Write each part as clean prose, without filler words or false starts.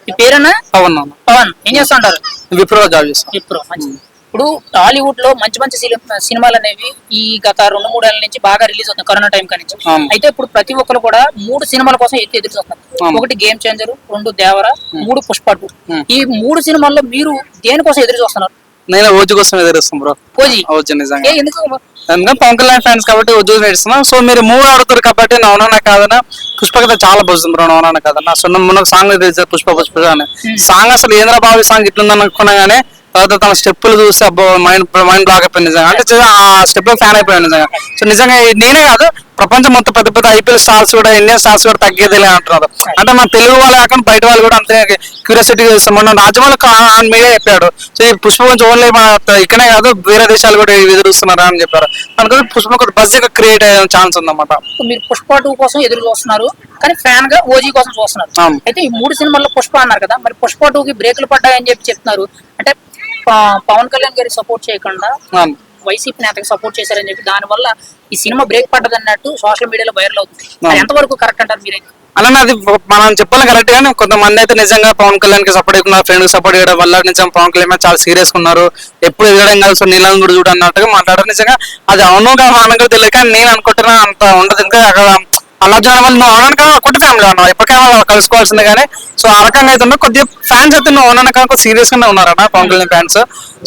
మీ పేరేనా? పవన్. పవన్ ఏం చేస్తుంటారు? విప్రో జాబ్ చేస్తాం. విప్రో మంచిది. ఇప్పుడు టాలీవుడ్ లో మంచి మంచి సినిమాలు అనేవి ఈ గత 2-3 ఏళ్ల నుంచి బాగా రిలీజ్ అవుతుంది కరోనా టైం నుంచి. అయితే ఇప్పుడు ప్రతి ఒక్కరు కూడా 3 సినిమాల కోసం ఎదురు చూస్తున్నారు. 1 గేమ్ చేంజర్, 2 దేవర, 3 పుష్ప 2. ఈ 3 సినిమాల్లో మీరు దేనికోసం ఎదురు చూస్తున్నారు? నేను ఓజీ కోసం ఎదురుస్తాం బ్రో. ఓజీ నిజంగా ఎందుకు? పవన్ కళ్యాణ్ ఫ్యాన్స్ కాబట్టి ఓజీ నడుస్తున్నాం. సో మీరు 3 ఆడుతారు కాబట్టి అవునా కాదన్నా పుష్ప కథ చాలా బోస్తుంది బ్రో. అవునా కాదన్నా. సో మొన్న సాంగ్ పుష్ప అని సాంగ్ అసలు ఏంద్ర బాబు సాంగ్ ఇట్లుందని అనుకున్నా గానీ తర్వాత తన స్టెప్పులు చూసి అబ్బో మైండ్ బ్లాక్ అయిపోయింది నిజంగా. అంటే ఆ స్టెప్ లో ఫ్యాన్ అయిపోయాను నిజంగా. సో నిజంగా నేనే కాదు ప్రపంచం మొత్తం పెద్ద పెద్ద ఐపీఎల్ స్టార్స్ కూడా ఇండియన్ స్టార్స్ కూడా తగ్గేదిలే అంటున్నారు. అంటే మన తెలుగు వాళ్ళు కాకుండా బయట వాళ్ళు కూడా అంతే క్యూరియాసిటీ చేస్తాం. మొన్న రాజమౌళి మీడియా చెప్పాడు. సో ఈ పుష్ప గురించి ఓన్లీ మన ఇక్కడే కాదు వేరే దేశాలు కూడా ఎదురుస్తున్నారా అని చెప్పారు. మనకు పుష్ప బజ్ క్రియేట్ అయ్యే ఛాన్స్ ఉందన్నమాట. మీరు పుష్ప 2 కోసం ఎదురు చూస్తున్నారు కానీ ఫ్యాన్ గా ఓజీ కోసం చూస్తున్నారు. అయితే ఈ 3 సినిమాల్లో పుష్ప అన్నారు కదా, మరి పుష్ప 2కి బ్రేకులు పడ్డాయని చెప్పి చెప్తున్నారు. అంటే పవన్ కళ్యాణ్ గారికి సపోర్ట్ చేయకుండా వైసీపీ నేతకి సపోర్ట్ చేశారని చెప్పి దాని వల్ల ఈ సినిమా బ్రేక్ పడ్డది అన్నట్టు సోషల్ మీడియాలో వైరల్ అవుతుంది. ఎంతవరకు కరెక్ట్ అంటారు మీరైతే? అలానే అది మనం చెప్పాలి కరెక్ట్ గానీ కొంతమంది అయితే నిజంగా పవన్ కళ్యాణ్ కి సపోర్ట్ చేయకుండా ఫ్రెండ్ కి సపోర్ట్ చేయడం వల్ల నిజంగా పవన్ కళ్యాణ్ చాలా సీరియస్ ఉన్నారు. ఎప్పుడు ఎదగడం కలిసి నీళ్ళని కూడా చూడ అన్నట్టుగా మాట్లాడారు. నిజంగా అది అవును కాదు తెలియదు కానీ నేను అనుకుంటున్నా అంత ఉండదు. ఇంకా అక్కడ అలా జనం వల్ల నువ్వు అవునక కొత్త ఫ్యామిలీ ఉన్నావు ఎప్పటికైనా కలుసుకోవాల్సిందే కానీ సో ఆ రకంగా అయితే కొద్దిగా ఫ్యాన్స్ అయితే నువ్వు అవునక సీరియస్ గానే ఉన్నారట పవన్ కళ్యాణ్ ఫ్యాన్స్.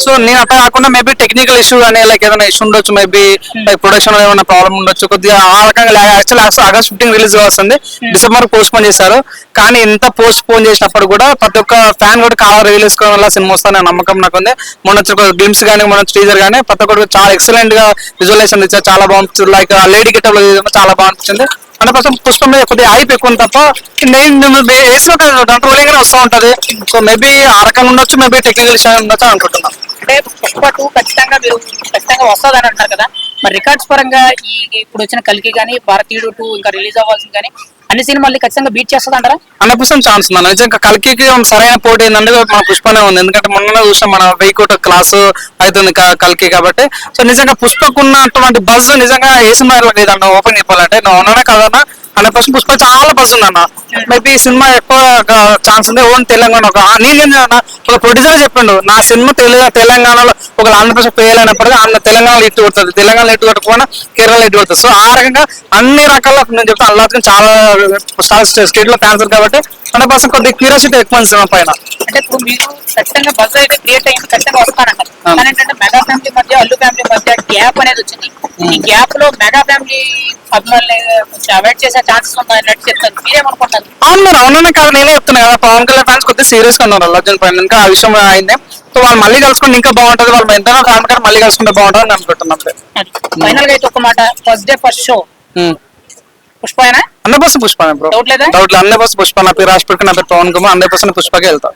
సో నేను అట్లా కాకుండా మేబీ టెక్నికల్ ఇష్యూ కానీ లైక్ ఏదైనా ఇష్యూ ఉండొచ్చు, మేబీ లైక్ ప్రొడక్షన్ లో ఏమైనా ప్రాబ్లం ఉండొచ్చు కొద్దిగా ఆ రకంగా. యాక్చువల్ ఆగస్ట్ 15 రిలీజ్ వస్తుంది, డిసెంబర్ పోస్ట్ పోన్ చేశారు. కానీ ఇంత పోస్ట్ పోన్ చేసినప్పుడు కూడా ప్రతి ఒక్క ఫ్యాన్ కూడా కావాలి రిలీజ్ చేసుకోవడం వల్ల సినిమా వస్తానే నమ్మకం నాకు ఉంది. మొన్న గ్లిమ్స్ కానీ మొన్న టీజర్ కానీ ప్రతి ఒక్కరు చాలా ఎక్సలెంట్ గా విజువలైజేషన్ ఇచ్చారు. చాలా బాగుంటుంది. లైక్ లేడీ గెటప్ చాలా బాగుంటుంది. 100% పుష్ప మీద కొద్దిగా హైప్ ఎక్కువ ఉంది తప్ప నేను వేసిన ట్రోలింగ్ వస్తూ ఉంటది. సో మేబీ ఆ రకంగా ఉండొచ్చు, మేబీ టెక్నికల్ విషయం ఉండొచ్చు అనుకుంటున్నాను. అంటే పుష్ప 2 ఖచ్చితంగా వస్తుందని అంటున్నారు కదా, మరి రికార్డ్స్ పరంగా ఈ ఇప్పుడు వచ్చిన కల్కి కానీ భారతీయుడు 2 ఇంకా రిలీజ్ అవ్వాల్సింది కానీ అన్ని సినిమాల్ని ఖచ్చితంగా బీట్ చేస్తుంది అంటారా? 100% ఛాన్స్ ఉంది. నిజంగా కల్కి సరైన పోటీ ఏంటంటే మన పుష్పనే ఉంది. ఎందుకంటే మొన్న చూసాం మన 1000 కోట్ల క్లాసు అవుతుంది కల్కి కాబట్టి. సో నిజంగా పుష్పకు ఉన్నటువంటి బజ్ నిజంగా ఏ సినిమా లేదన్న ఓపెన్ చెప్పాలంటే నువ్వు అవునా కాదన్నా 100% పుష్ప చాలా బజ్ ఉందన్న. మేబీ ఈ సినిమా ఎక్కువ ఛాన్స్ ఉంది. ఓన్ తెలంగాణ ఒక ప్రొడ్యూసర్ చెప్పిండు నా సినిమా తెలంగాణలో ఒక 100% ఫెయిల్ అయినప్పటికీ తెలంగాణలో ఇట్టు కొడుతుంది, తెలంగాణలో ఇట్టు కొట్టకపోయినా కేరళలో ఇట్టు కొడుతుంది. సో ఆ రకంగా అన్ని రకాల నేను చెప్తాను అల్లాత్కి చాలా స్టేట్ లో ఫ్యాన్స్ కాబట్టి 100% కొద్దిగా క్యూరియాసిటీ ఎక్కువ సినిమా పైన. అంటే ఇప్పుడు మీరు ఖచ్చితంగా బజ్ అయితే క్రియేట్ అయ్యింది, ఖచ్చితంగా వస్తారంటారు. కానీ ఏంటంటే మెగా ఫ్యామిలీ మధ్య అల్లు ఫ్యామిలీ మధ్య గ్యాప్ అనేది వచ్చింది. ఈ గ్యాప్ లో మెగా ఫ్యామిలీ అభిమానులు కొంచెం అవాయిడ్ చేసే ఛాన్సెస్ ఉన్నాయన్నట్టు చెప్తారు. మీరేమనుకుంటారు? అవును మరి అవుననే కాదు నేనే చెప్తున్నా కదా పవన్ కళ్యాణ్ ఫ్యాన్స్ కొద్దిగా సీరియస్ గా ఉన్నారు అల్లు అర్జున్ పైన. ఇంకా ఆ విషయం అయిందే. సో వాళ్ళు మళ్ళీ కలుసుకుంటే ఇంకా బాగుంటది. వాళ్ళు ఎంత ఫ్యామిలీ కానీ మళ్ళీ కలుసుకుంటే బాగుంటుంది అని అనుకుంటున్నాం. ఫైనల్ గా అయితే ఒక మాట, first day first show Pushpa 100% Pushpa bro. Doubt లేదా? డౌట్ 100% పుష్ప. నా పేరు రాసి పెట్టుకుని నా పేరు పవన్ కుమార్. 100% పుష్పకే వెళ్తా.